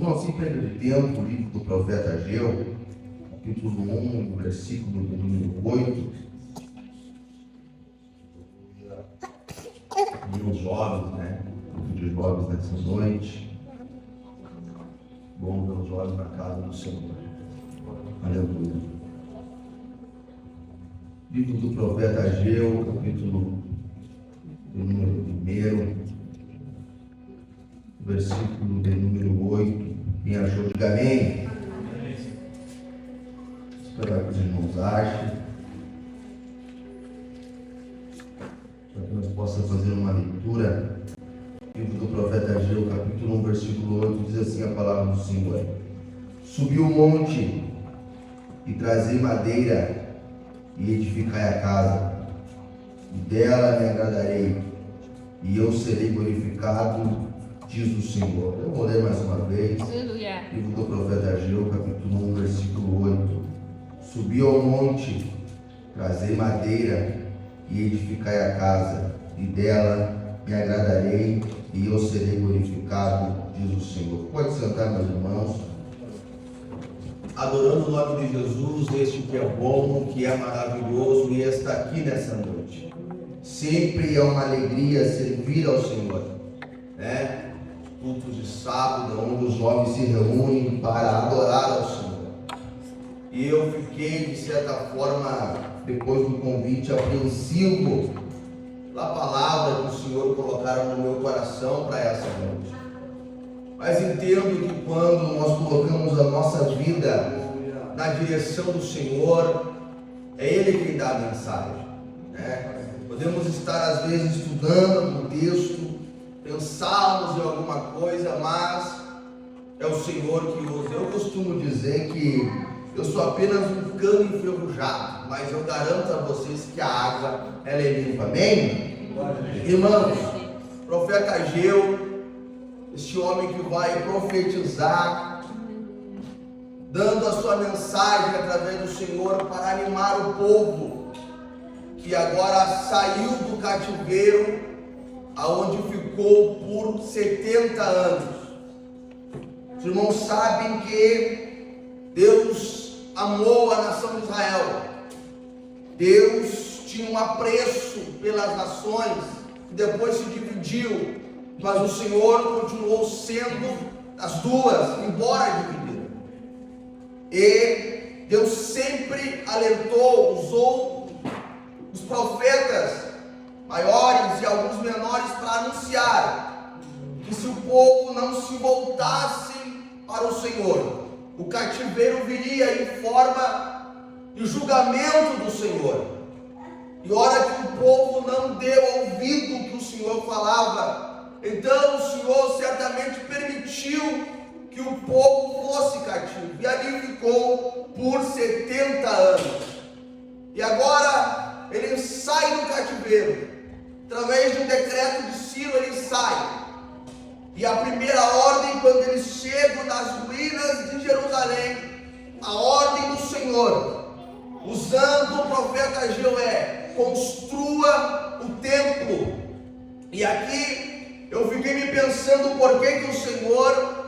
Irmão, sem perda de tempo, o livro do profeta Ageu, capítulo 1, versículo do número 8. E os jovens, né? Os jovens nessa noite. Bom ver os jovens na casa do Senhor. Aleluia. Livro do profeta Ageu, capítulo número 1, versículo de número 8. Quem achou, diga amém. Esperar que os irmãos achem, para que nós possamos fazer uma leitura. Livro do profeta Ageu, capítulo 1, versículo 8, diz assim a palavra do Senhor: Subi o monte e trazei madeira e edificai a casa, e dela me agradarei, e eu serei glorificado, diz o Senhor. Eu vou ler mais uma vez. Aleluia. Livro do profeta Ageu, capítulo 1, versículo 8. Subi ao monte, trazei madeira e edificai a casa, e dela me agradarei, e eu serei glorificado, diz o Senhor. Pode sentar, meus irmãos. Adorando o nome de Jesus, este que é bom, que é maravilhoso e está aqui nessa noite. Sempre é uma alegria servir ao Senhor, né? Cultos de sábado, onde os jovens se reúnem para adorar ao Senhor. E eu fiquei, de certa forma, depois do convite, apreensivo da palavra que o Senhor colocaram no meu coração para essa noite. Mas entendo que quando nós colocamos a nossa vida na direção do Senhor, é Ele quem dá a mensagem, né? Podemos estar às vezes estudando um texto, pensarmos em alguma coisa, mas é o Senhor que usa. Eu costumo dizer que eu sou apenas um cano enferrujado, mas eu garanto a vocês que a água ela é limpa. Amém? Irmãos, profeta Ageu, este homem que vai profetizar, dando a sua mensagem através do Senhor para animar o povo que agora saiu do cativeiro, aonde ficou por 70 anos. Os irmãos sabem que Deus amou a nação de Israel. Deus tinha um apreço pelas nações, que depois se dividiu, mas o Senhor continuou sendo as duas, embora dividido. E Deus sempre alertou, usou os profetas maiores e alguns menores para anunciar que se o povo não se voltasse para o Senhor, o cativeiro viria em forma de julgamento do Senhor. E hora que o povo não deu ouvido que o Senhor falava, então o Senhor certamente permitiu que o povo fosse cativo, e ali ficou por 70 anos. E agora ele sai do cativeiro, através de um decreto de Ciro ele sai. E a primeira ordem, quando eles chegam nas ruínas de Jerusalém, a ordem do Senhor, usando o profeta Ageu, construa o templo. E aqui eu fiquei me pensando por que o Senhor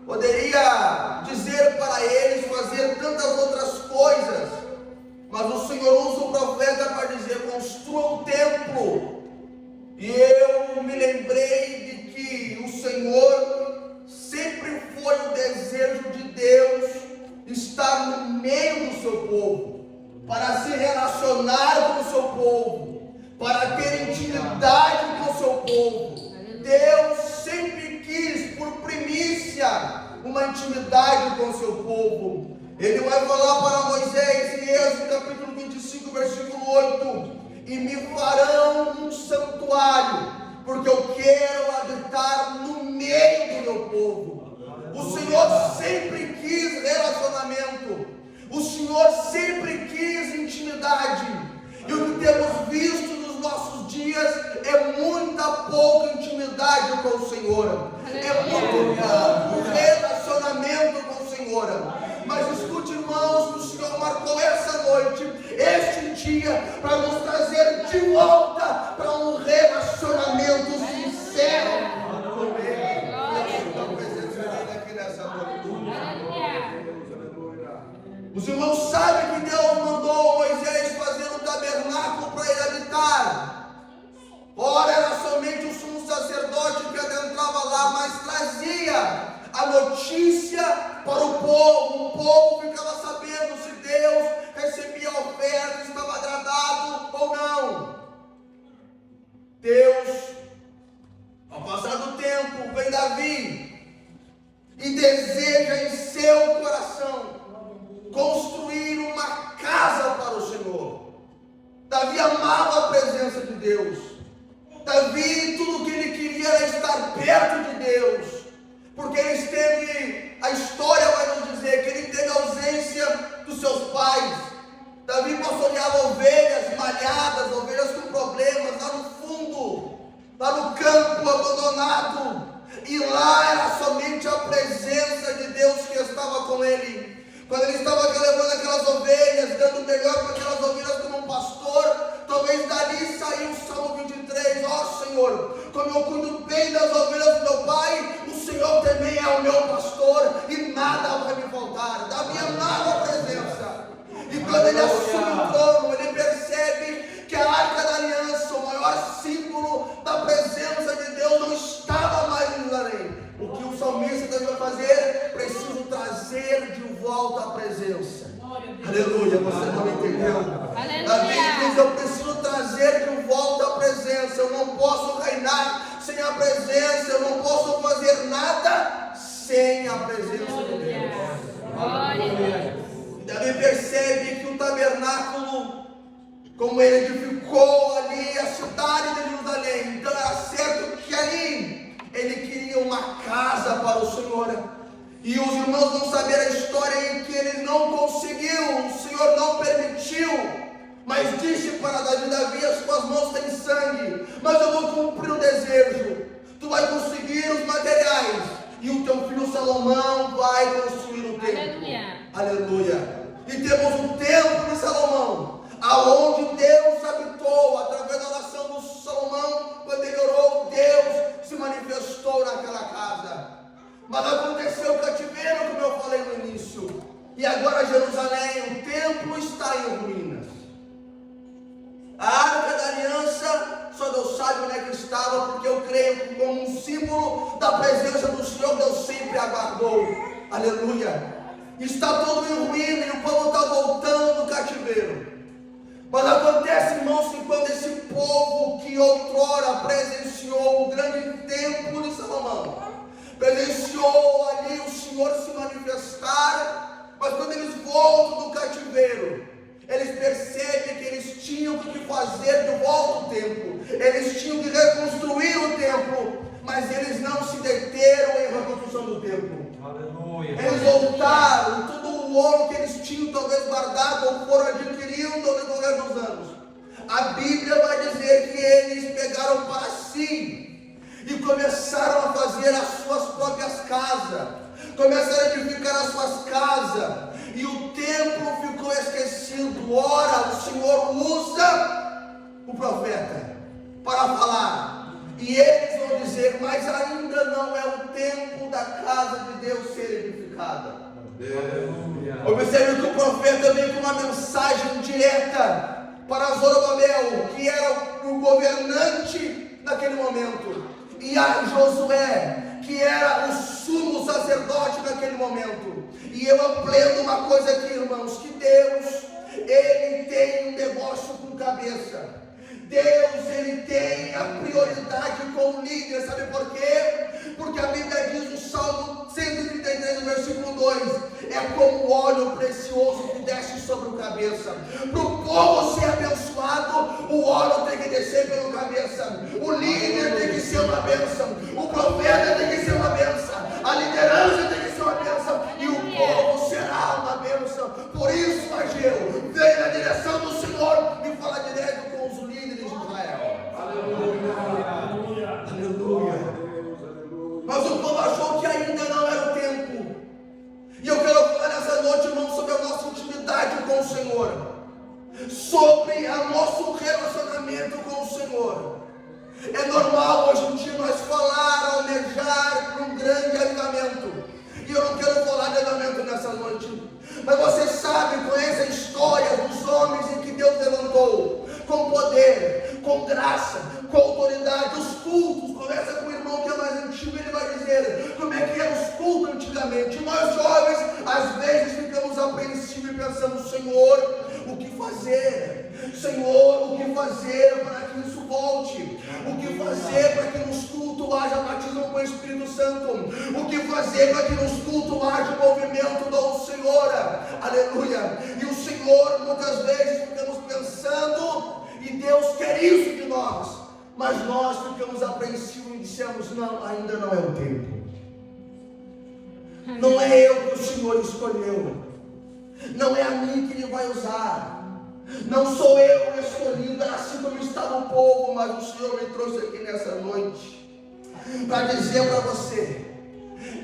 poderia dizer para eles fazer tantas outras coisas, mas o Senhor usa o profeta para dizer: construa o templo. E eu me lembrei de que o Senhor sempre foi o desejo de Deus estar no meio do seu povo, para se relacionar com o seu povo, para ter intimidade com o seu povo. Deus sempre quis, por primícia, uma intimidade com o seu povo. Ele vai falar para Moisés em Êxodo capítulo 25, versículo 8: e me farão um santuário, porque eu quero habitar no meio do meu povo. O Senhor sempre quis relacionamento, o Senhor sempre quis intimidade, e o que temos visto nos nossos dias é muita pouca intimidade com o Senhor, é muito pouco relacionamento com o Senhor. Mas escute, irmãos, o Senhor marcou essa noite, este dia, para nos trazer de volta para um relacionamento sincero. Aqui nessa noite. Os irmãos sabem que Deus mandou Moisés fazer um tabernáculo para ele habitar. Ora, era somente o sumo sacerdote que adentrava lá, mas trazia a notícia para o povo. O povo ficava sabendo se Deus recebia a oferta, estava agradado ou não. Deus, ao passar do tempo, vem Davi e deseja em seu coração construir uma casa para o Senhor. Davi amava a presença de Deus. Davi, tudo que ele queria era estar perto de Deus, porque ele esteve, a história vai nos dizer que ele teve ausência dos seus pais. Davi pastoreava ovelhas malhadas, ovelhas com problemas, lá no fundo, lá no campo abandonado, e lá era somente a presença de Deus que estava com ele. Quando ele estava levando aquelas ovelhas, dando o melhor para aquelas ovelhas como um pastor, talvez dali saiu o Salmo 23, ó Senhor, como eu cuido bem das ovelhas do meu pai, o Senhor também é o meu pastor e nada vai me faltar. Davi amava a presença. E quando ele assume o trono, ele percebe que a Arca da Aliança, o maior símbolo da presença de Deus, não estava mais em Jerusalém. O que o salmista deve fazer? Preciso trazer de volta a presença. Aleluia, você não entendeu? Davi diz: eu preciso trazer de volta a presença. Eu não posso reinar sem a presença. Eu não posso fazer nada sem a presença de Deus. Davi percebe que o tabernáculo, como ele edificou ali a cidade de Jerusalém, então era certo que ali ele queria uma casa para o Senhor. E os irmãos vão saber a história em que ele não conseguiu, o Senhor não permitiu, mas disse para Davi: as tuas mãos têm sangue, mas eu vou cumprir o desejo. Tu vai conseguir os materiais e o teu filho Salomão vai construir o templo. Aleluia. E temos o templo de Salomão, aonde Deus habitou através da oração do Salomão. Quando ele orou, Deus se manifestou naquela casa. Mas aconteceu o cativeiro, como eu falei no início. E agora Jerusalém, o templo está em ruínas. A Arca da Aliança, só Deus sabe onde é que estava, porque eu creio que como um símbolo da presença do Senhor, Deus sempre aguardou. Aleluia. Está tudo em ruína e o povo está voltando do cativeiro. Mas acontece, irmãos, que quando esse povo que outrora presenciou o grande templo de Salomão, presenciou ali o Senhor se manifestar, mas quando eles voltam do cativeiro, eles percebem que eles tinham que fazer de volta o templo, eles tinham que reconstruir o templo, mas eles não se deteram em reconstrução do templo. Aleluia. Eles voltaram, todo o ouro que eles tinham talvez guardado ou foram adquirindo ao decorrer dos anos. A Bíblia vai dizer que eles pegaram para si e começaram a fazer as suas próprias casas, começaram a edificar as suas casas, e o templo ficou esquecido. Ora, o Senhor usa o profeta para falar, e eles vão dizer: mas ainda não é o tempo da casa de Deus ser edificada. Observe que o profeta vem com uma mensagem direta para Zorobabel, que era o governante naquele momento, e a Josué, que era o sumo sacerdote naquele momento. E eu aprendo uma coisa aqui, irmãos, que Deus, Ele tem um negócio com cabeça. Deus, Ele tem a prioridade com o líder. Sabe por quê? Porque a Bíblia diz no Salmo 133, no versículo 2: é como óleo precioso que desce sobre o cabeça. Para o povo ser abençoado, o óleo tem que descer pela cabeça. O líder tem que ser uma bênção. O profeta tem que ser uma bênção. A liderança tem que ser uma bênção. E o povo será uma bênção. Por isso, Ageu, vem na direção do Senhor e fala direto com os líderes de Israel. Aleluia. Aleluia. Mas o povo achou que ainda não era o tempo. E eu quero falar nessa noite, irmão, sobre a nossa intimidade com o Senhor, sobre o nosso relacionamento com o Senhor. É normal hoje em dia nós falar, almejar um grande avivamento. E eu não quero falar de avivamento nessa noite, mas você sabe sabe, conhece a história dos homens em que Deus levantou, com poder, com graça, com autoridade, os cultos. Conversa com o irmão que é mais antigo, ele vai dizer como é que eram os cultos antigamente. Nós jovens, às vezes, ficamos apreensivos e pensamos: Senhor, o que fazer? Senhor, o que fazer para que isso volte? O que fazer para que nos cultos haja batismo com o Espírito Santo? O que fazer para que nos cultos haja o movimento do Senhor? Aleluia! E o Senhor, muitas vezes, ficamos pensando, e Deus quer isso de nós, mas nós ficamos apreensivos e dissemos: não, ainda não é o tempo. Não é eu que o Senhor escolheu. Não é a mim que Ele vai usar. Não sou eu o escolhido, assim como está no povo, mas o Senhor me trouxe aqui nessa noite para dizer para você: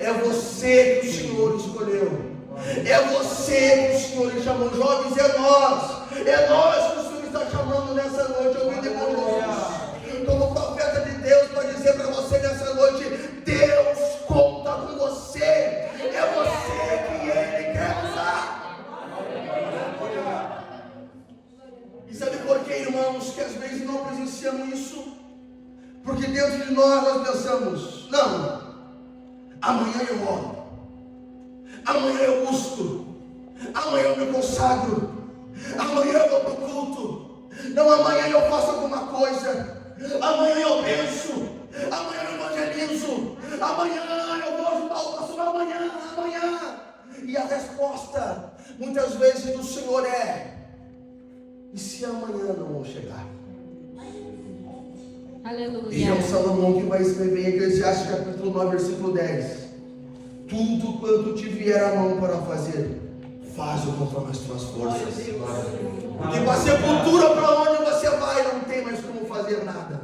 é você que o Senhor escolheu, é você que o Senhor chamou. Jovens, é nós que o Senhor está chamando nessa noite. Eu vim de bom Jesus, como profeta de Deus, para dizer para você nessa noite: Deus conta com você, é você que Ele quer usar. E sabe por que, irmãos, que às vezes não presenciamos isso? Porque dentro de nós pensamos: não, amanhã eu oro, amanhã eu busco, amanhã eu me consagro, amanhã eu vou para o culto, não, amanhã eu faço alguma coisa, amanhã eu penso, amanhã eu evangelizo, amanhã eu vou ajudar o pastor, amanhã. E a resposta muitas vezes do Senhor é: e se amanhã não vão chegar? Aleluia. E é o Salomão que vai escrever em Eclesiastes capítulo 9, versículo 10: tudo quanto te vier a mão para fazer, faz-o conforme as tuas forças. Porque para a sepultura, para onde você vai, não tem mais como fazer nada.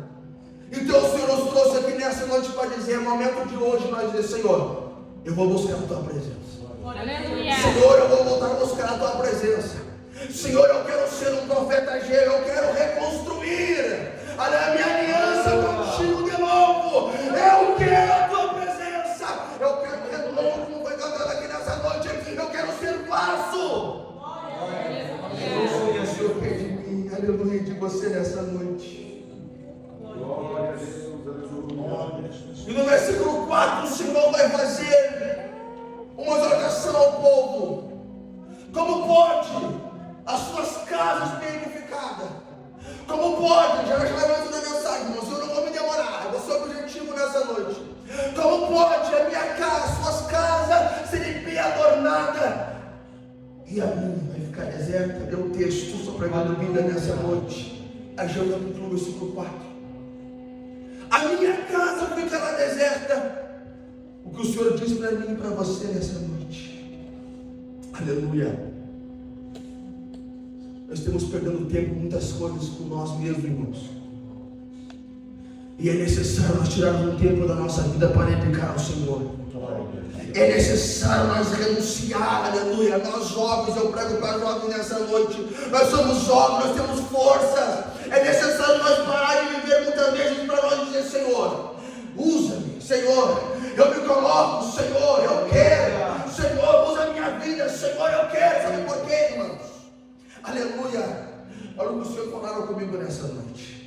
Então o Senhor nos trouxe aqui nessa noite para dizer: no momento de hoje nós dizer: Senhor, eu vou buscar a tua presença. Aleluia. Senhor, eu vou voltar a buscar a tua presença. Senhor, eu quero ser um profeta G, eu quero reconstruir a minha aliança contigo de novo. Eu quero a tua presença. Eu quero de novo, como foi cantado aqui nessa noite, eu quero ser vaso. Aleluia, Senhor, quer de mim, aleluia, de você nessa noite. Glória a Deus. E no versículo 4, o Senhor vai fazer uma exortação ao povo. Como pode as suas casas bem edificadas? Como pode? Já vamos na mensagem, irmãos, eu não vou me demorar, eu vou ser objetivo nessa noite. Como pode a minha casa, suas casas serem bem adornadas e a minha vai ficar deserta? Deu um texto só pregando vida nessa noite. Ageu capítulo versículo 4. A minha casa ficará deserta. O que o Senhor diz para mim e para você nessa noite. Aleluia. Nós estamos perdendo tempo em muitas coisas com nós mesmos, irmãos. E é necessário nós tirarmos um tempo da nossa vida para dedicar ao Senhor. É necessário nós renunciar, aleluia. Nós jovens, eu prego para jovens nessa noite. Nós somos jovens, nós temos forças. É necessário nós parar de viver muitas vezes para nós dizer: Senhor, usa-me, Senhor. Eu me coloco, Senhor, eu quero. Senhor, usa a minha vida, Senhor, eu quero. Sabe por quê, irmãos? Aleluia. Olha o que o Senhor falava comigo nessa noite.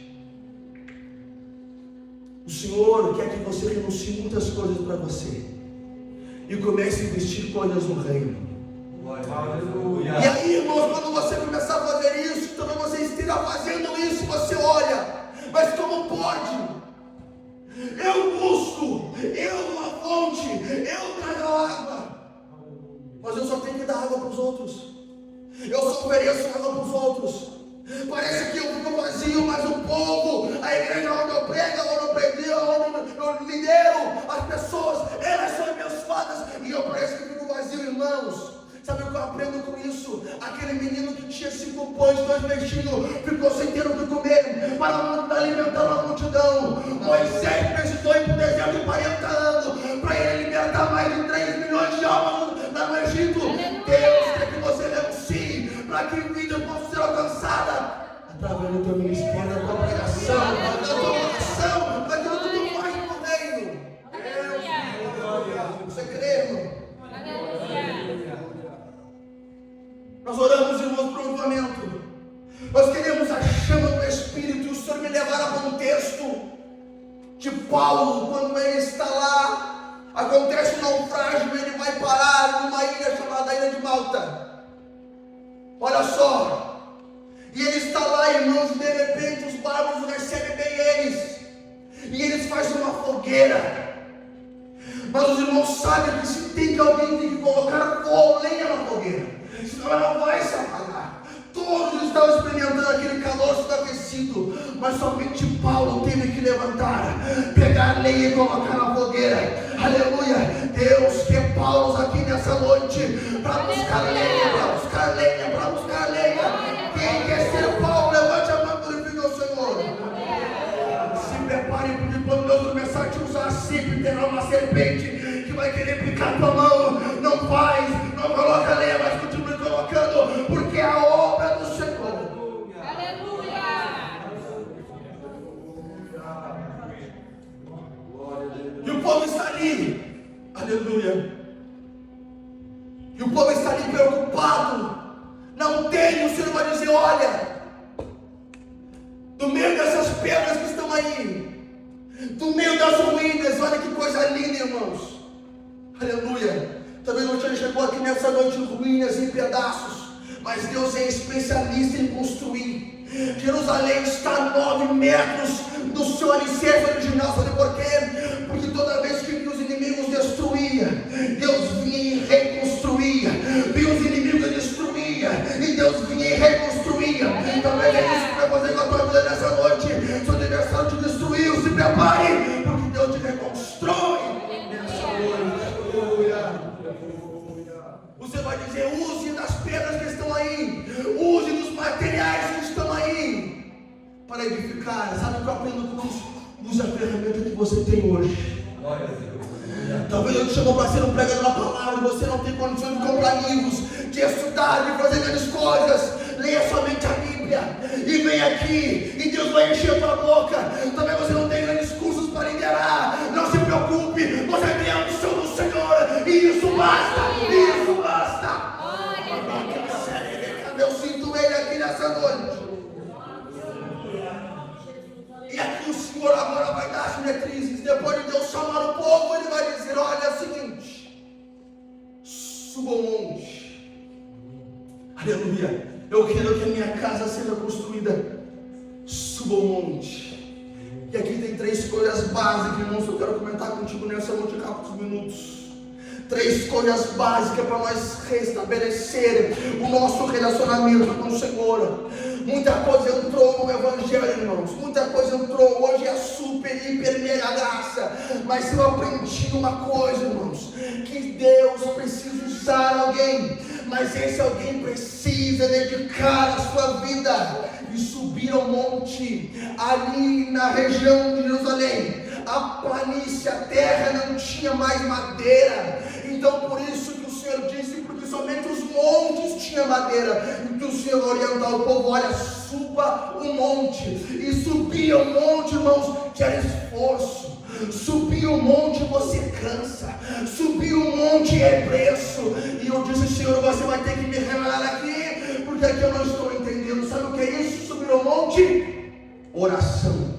O Senhor quer que você renuncie muitas coisas para você e comece a investir coisas no reino. Aleluia. E aí, irmãos, quando você começar a fazer isso, também você esteja fazendo isso, você olha: mas como pode? Eu busco, eu dou a fonte, eu trago a água, mas eu só tenho que dar água para os outros. Eu só ofereço água para os outros. Parece que eu fico vazio, mas o povo, a igreja onde eu prego, onde eu preguei, onde eu lidero as pessoas, elas são abençoadas, e eu parece que fico vazio, irmãos. Sabe o que eu aprendo com isso? Aquele menino que tinha 5 pães, 2 peixinhos, ficou sem ter o que comer para alimentar uma multidão. Moisés precisou ir para o deserto de 40 anos para ele alimentar mais de 3 milhões de almas lá no Egito. Deus quer que você renuncie para que vida possa ser alcançada através do teu ministério, da tua pregação, da tua oração, daquilo que tu faz no reino. Você crê, irmão? Nós oramos, irmãos, por um avivamento. Nós queremos a chama do Espírito. E o Senhor me levará para um texto de Paulo, quando ele está lá, acontece um naufrágio, ele vai parar numa ilha chamada Ilha de Malta. Olha só, e ele está lá, irmãos, e de repente os bárbaros recebem bem eles, e eles fazem uma fogueira. Mas os irmãos sabem que se tem que alguém tem que colocar lenha na fogueira, senão ela não vai se apagar. Todos estavam experimentando aquele calor aquecido, mas somente Paulo teve que levantar, pegar lenha e colocar na fogueira. Aleluia! Deus quer Paulo aqui nessa noite para buscar lenha, para buscar lenha, para buscar lenha. Quem quer ser Paulo, levante a mão e glorifique ao Senhor. Se prepare, porque quando Deus começar a te usar sempre, terá uma serpente que vai querer picar tua mão. Não faz, não coloca lenha, mas continue colocando, porque é a obra do Senhor. Aleluia! E o povo está ali, aleluia. E o povo está ali preocupado. Não tem, o Senhor vai dizer: olha, no meio dessas pedras que estão aí, no meio das ruínas, olha que coisa linda, irmãos. Aleluia. Talvez você chegou aqui nessa noite em ruínas, em pedaços, mas Deus é especialista em construir. Jerusalém está a 9 metros do seu alicerce original. Sabe por quê? Porque toda vez que os inimigos destruíam, Deus vinha e reconstruía. Via os inimigos e destruía, e Deus vinha e reconstruía. Talvez é isso que vai fazer com a tua vida nessa noite. Se o adversário te destruiu, se prepare, porque Deus te reconstrói nessa noite. Aleluia. Você vai dizer: use das pedras que estão aí, use dos materiais que estão aí para edificar. Sabe o que eu aprendo com isso? Use a ferramenta que você tem hoje. Talvez eu te chamo para ser um pregador da palavra e você não tem condições de comprar livros, de estudar, de fazer grandes coisas. Leia somente a Bíblia e vem aqui e Deus vai encher a tua boca. Também você não tem grandes cursos para liderar. Não se preocupe, você tem a unção do Senhor e isso basta, isso basta. Eu sinto Ele aqui nessa noite. E aqui o Senhor agora vai dar as diretrizes. Depois de Deus chamar o povo, Ele vai dizer: olha, é o seguinte, suba o monte. Aleluia. Eu quero que a minha casa seja construída. Suba o monte. E aqui tem 3 coisas básicas, irmãos, que eu quero comentar contigo nessa noite, em poucos minutos. 3 coisas básicas para nós restabelecer o nosso relacionamento com o Senhor. Muita coisa entrou no Evangelho, irmãos. Muita coisa entrou. Hoje é super, hiper, mega graça. Mas eu aprendi uma coisa, irmãos: que Deus precisa usar alguém. Mas esse alguém precisa dedicar a sua vida e subir ao monte, ali na região de Jerusalém. A planície, a terra não tinha mais madeira. Então por isso que o Senhor disse, porque somente os montes tinham madeira. Então o Senhor orientou o povo: olha, suba o monte. E subir o monte, irmãos, que era esforço. Subir o monte você cansa. Subir o monte é preço. E eu disse: Senhor, você vai ter que me revelar aqui, porque aqui eu não estou entendendo. Sabe o que é isso? Subir o monte? Oração.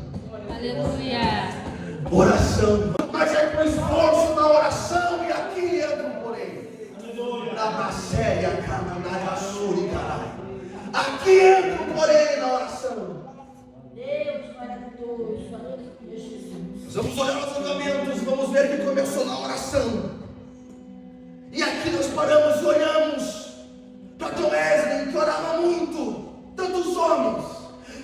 Aleluia. Oração. Mas é com esforço na oração. E aqui entra um porém. Na Bacéria, Cananaia, Suri, caralho. Aqui entra um porém na oração. Deus maravilhoso. Vamos olhar os mandamentos, vamos ver que começou na oração. E aqui nós paramos e olhamos para John Wesley, que orava muito. Tantos homens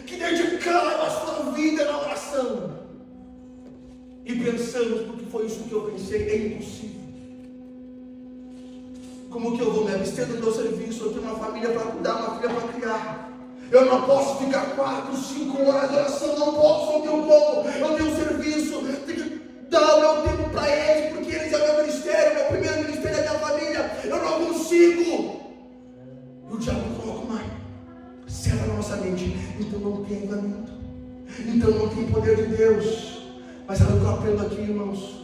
que dedicaram a sua vida na oração. E pensamos, porque foi isso que eu pensei: é impossível. Como que eu vou me abster do meu serviço? Eu tenho uma família para cuidar, uma filha para criar. Eu não posso ficar 4, 5 horas de oração. Não posso, não tenho como. Eu tenho serviço, tenho que dar o meu tempo para eles, porque eles é o meu ministério. Meu primeiro ministério é a minha família. Eu não consigo. E o diabo coloca uma cela na nossa mente. Então não tem avivamento, então não tem poder de Deus. Mas sabe o que eu aprendo aqui, irmãos?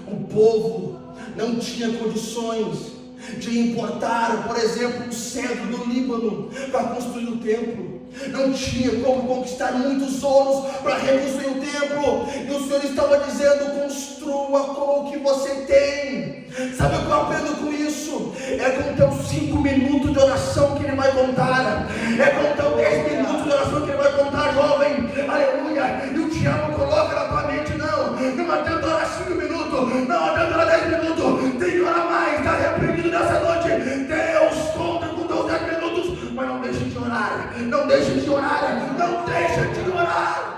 O povo não tinha condições de importar, por exemplo, um cedro do Líbano para construir o templo. Não tinha como conquistar muitos ouros para reconstruir o templo. E o Senhor estava dizendo: construa com o que você tem. Sabe o que eu aprendo com isso? É com teus 5 minutos de oração que Ele vai contar. É com teus 10 minutos de oração que Ele vai contar, jovem. Aleluia. E o diabo coloca na tua mente: não adianta orar 5 minutos, não adianta orar 10 minutos, tem que orar mais. Está repreendido nessa noite. Deus conta com teus 10 minutos, mas não deixe de orar. Não deixe de orar. Não deixe de orar.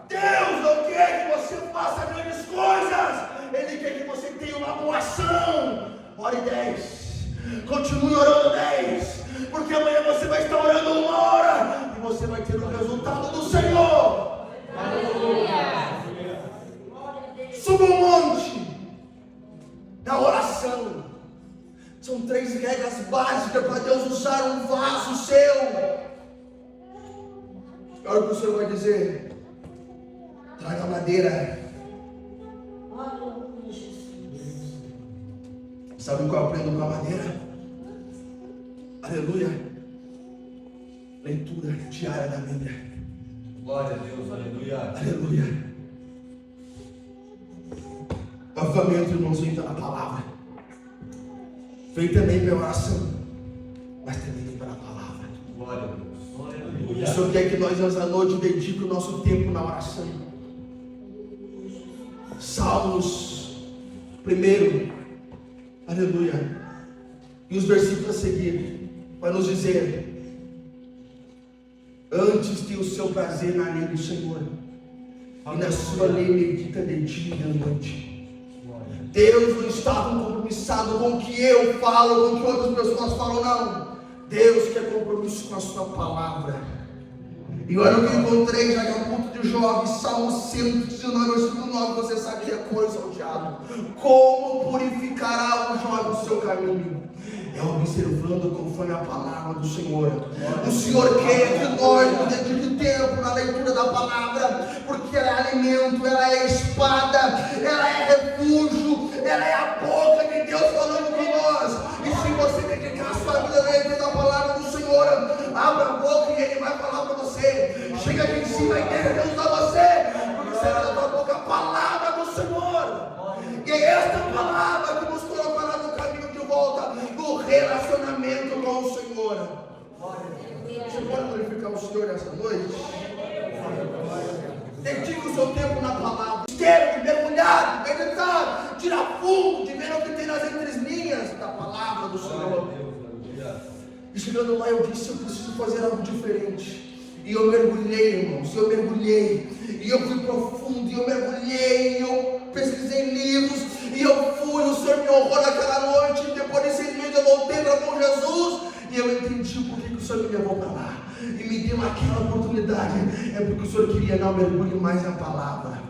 Deus não quer que você faça grandes coisas. Ele quer que você tenha uma boa ação. Ore 10. Continue orando 10. Porque amanhã você vai estar orando 1 hora. E você vai ter o resultado do Senhor. Aleluia. Suba o monte da oração. São 3 regras básicas para Deus usar um vaso seu. Olha o que o Senhor vai dizer: traga madeira. Sabe o que eu aprendo com a madeira? Aleluia. Leitura diária da Bíblia. Glória a Deus, aleluia. Aleluia. O avivamento, irmãos, vem pela palavra. Vem também pela oração, mas também vem pela palavra. Glória a Deus. Glória a O Deus. Senhor quer que nós, essa noite, dediquemos o nosso tempo na oração. Salmos 1, aleluia. E os versículos a seguir vai nos dizer: antes tem o seu prazer na lei do Senhor, e na sua lei medita de dia e de noite. Deus não está compromissado com o que eu falo, com o que outras pessoas falam, não. Deus quer compromisso com a sua palavra. E olha o que eu encontrei já no culto de jovens, Salmo 119, versículo 9, você sabe que é coisa ao diabo. Como purificará o jovem o seu caminho? É observando conforme a palavra do Senhor. O Senhor quer que nós dediquemos tempo na leitura da palavra, porque ela é alimento, ela é espada, ela é refúgio, ela é a boca de Deus falando com nós. E se você dedicar a sua vida na leitura da palavra do Senhor, abra a boca e Ele vai falar para você. Chega aqui em cima, a igreja Deus dá você, porque será da tua boca a palavra do Senhor. E é esta palavra que nos colocará no caminho de volta, no relacionamento com o Senhor. Você pode glorificar o Senhor nessa noite? Dedique o seu tempo na palavra. De mergulhar, de meditar, tirar fundo, de ver o que tem nas entrelinhas da palavra do Senhor. E chegando lá eu disse: eu preciso fazer algo diferente. E eu mergulhei, irmãos, eu mergulhei. E eu fui profundo, e eu mergulhei, e eu pesquisei livros, e eu fui, o Senhor me honrou naquela noite. E depois de 6 meses eu voltei para com Jesus, e eu entendi por que o Senhor me levou para lá. E me deu aquela oportunidade. É porque o Senhor queria não mergulhe mais na palavra.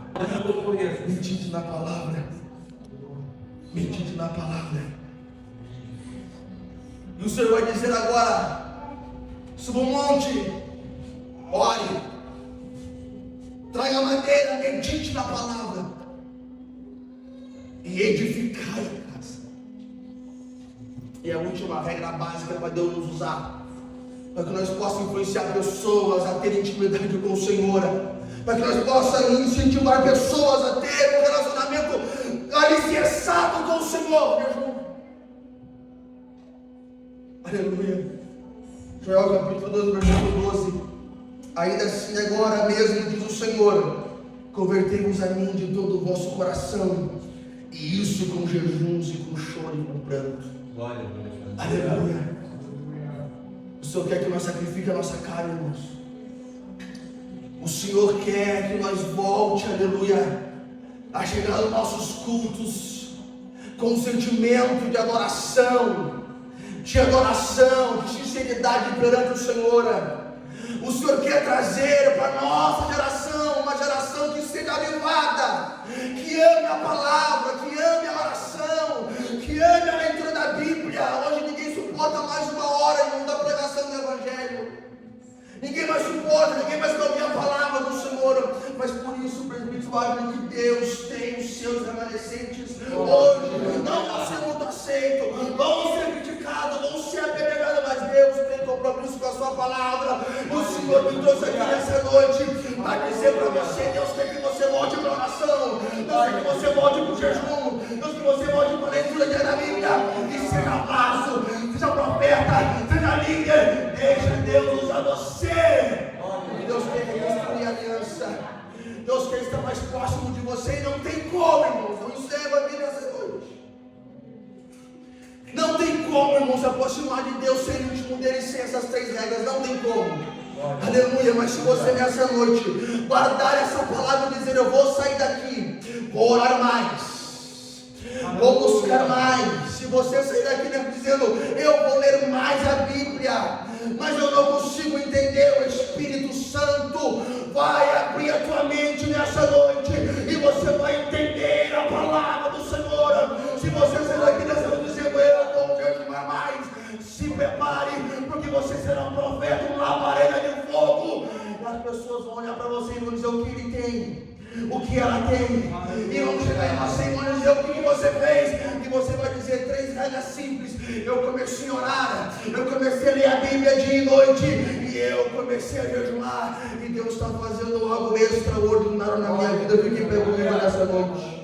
Medite na palavra. Medite na palavra. E o Senhor vai dizer agora: suba um monte, ore, traga madeira, medite na palavra e edificai a casa. E a última regra básica para Deus nos usar, para que nós possamos influenciar pessoas a terem intimidade com o Senhor, para que nós possamos incentivar pessoas a terem um relacionamento alicerçado com o Senhor. Aleluia. Joel capítulo 2, versículo 12. Ainda assim agora mesmo, diz o Senhor, convertei-vos a mim de todo o vosso coração, e isso com jejuns e com choro e com pranto. Glória a Deus. Aleluia. O Senhor quer que nós sacrifiquemos a nossa carne, irmãos. O Senhor quer que nós volte, aleluia, a chegar aos nossos cultos com um sentimento de adoração, de sinceridade perante o Senhor. O Senhor quer trazer para a nossa geração uma geração que seja avivada, que ame a palavra, que ame a oração, que ame a leitura da Bíblia. Hoje ninguém suporta mais 1 hora da pregação do Evangelho. Ninguém mais suporta, ninguém mais quer ouvir a palavra do Senhor. Mas por isso, presbítero, que Deus tem os seus remanescentes hoje. Não palavra. E o Senhor me trouxe aqui nessa noite para dizer para você: Deus quer que você volte para a oração, Deus quer que você volte para o jejum, Deus quer que você volte para a leitura diária da Bíblia e seja vaso, seja profeta, seja líder. Deixa Deus usar você. Deus quer reconstruir a aliança. Deus quer estar mais próximo de você e não tem como, irmãos. Não encerra a Bíblia nessa noite. Não tem como, irmãos, se aproximar de Deus sem o último dele, sem essas 3 regras. Não tem como. Aleluia. Mas se você nessa noite guardar essa palavra e dizer: eu vou sair daqui, vou orar mais, vou buscar mais. Se você sair daqui dizendo: eu vou ler mais a Bíblia, mas eu não consigo entender, o Espírito Santo vai abrir a tua mente nessa noite e você vai entender a palavra do Senhor. Se você sair daqui nessa noite dizendo: eu vou jejuar mais, se prepare, porque você será um profeta, uma labareda de fogo. E as pessoas vão olhar para você e vão dizer o que ele tem, o que ela tem, e vão chegar em você e vão dizer o que você fez, e você vai dizer 3 regras simples. Eu comecei a orar, eu comecei a ler a Bíblia dia e noite, e eu comecei a jejuar, e Deus está fazendo algo extraordinário na minha vida. Fique comigo nessa noite.